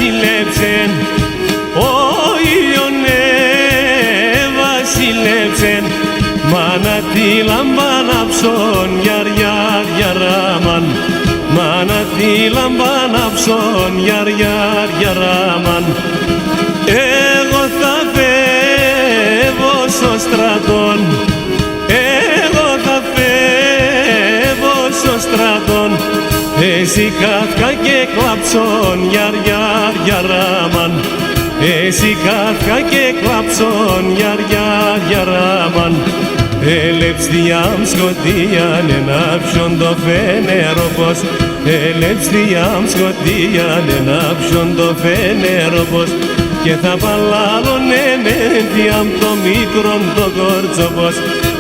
βασιλέψεν, ο ήλιονε βασιλέψεν, μάνα τη λαμπάναψον, γιαρ γιαρ γιαράμαν, μάνα τη λαμπάναψον, γιαρ γιαρ γιαράμαν. Εγώ θα φεύγω στο στρατόν, εγώ θα φεύγω στο στρατόν, εσύ κάθκα και κλαψόν, γιαρ γιαρ γιαράμαν, εσύ κάθκα και κλαψόν, γιαρ γιαρ γιαράμαν. Ελευθεριάμ σκοτίαν ενάψιον το φενέροπος, ελευθεριάμ σκοτίαν ενάψιον το φενέροπος, και θα παλάλωνε μέντιαμ το μικρόν το κόρτσοπος,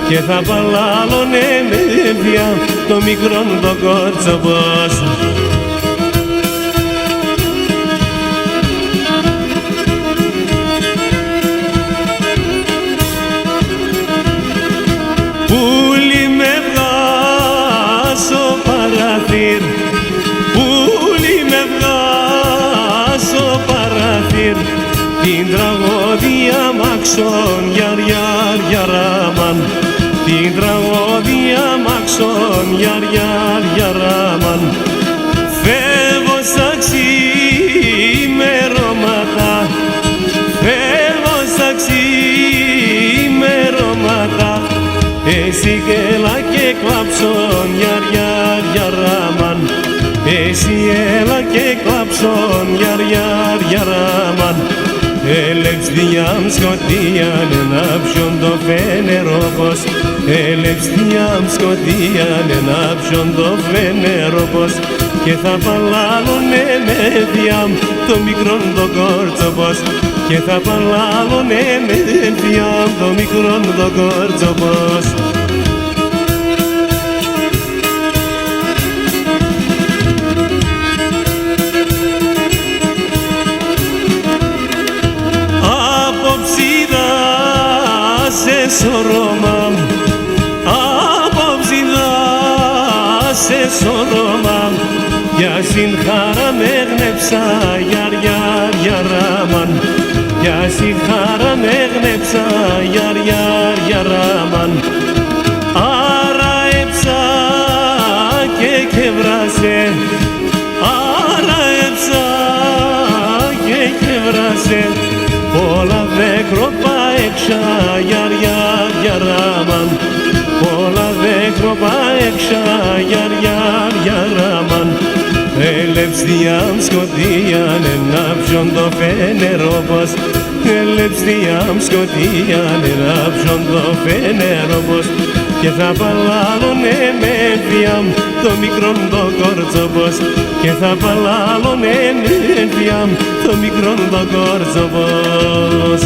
και θα παλάλωνε μέντιαμ το μικρόν το κόρτσοπος. Πούλι με βγάσω παραθύρ, πούλι με βγάσω παραθύρ, την τραγωδία μαξών, γιαρ γιαρ γιαράμαν, την τραγωδία μαξών, γιαρ γιαρ γιαράμαν. Φεύγω στα ξημερώματα, φεύγω στα ξημερώματα, εσύ έλα και κλαψόν, γιαρ γιαρ γιαράμαν, εσύ έλα και κλαψόν, γιαρ γιαρ γιαράμαν. Ελευθεριάμ σκοτίαν ενάψιον το φενέροπος, ελευθεριάμ σκοτίαν ενάψιον το φενέροπος, και θα παλάλωνε μέδιαμ το μικρόν το κόρτσοπος, και θα παλάλωνε μέδιαμ το μικρόν το κόρτσοπος. Σε σώρωμαμ, απόψη σε σώρωμαμ, για συγχάρα με γνέψα, γιαρ γιαρ γιαράμαν, για συγχάρα με γνέψα, γιαρ γιαρ γιαράμαν. Άρα έψα και κεβράσε, άρα έψα και κεβράσε, όλα δέκροπα έξα, γιαρ γιαρ γιαράμαν, όλα δέκροπα έξα, γιαρ γιαρ γιαράμαν. Ελευθεριάμ σκοτίαν ενάψιον το φενέροπος, ελευθεριάμ σκοτίαν ενάψιον το φενέροπος, και θα παλάλωνε μέδιαμ το μικρόν το κόρτσοπος, και θα παλάλωνε μέδιαμ το μικρόν το κόρτσοπος.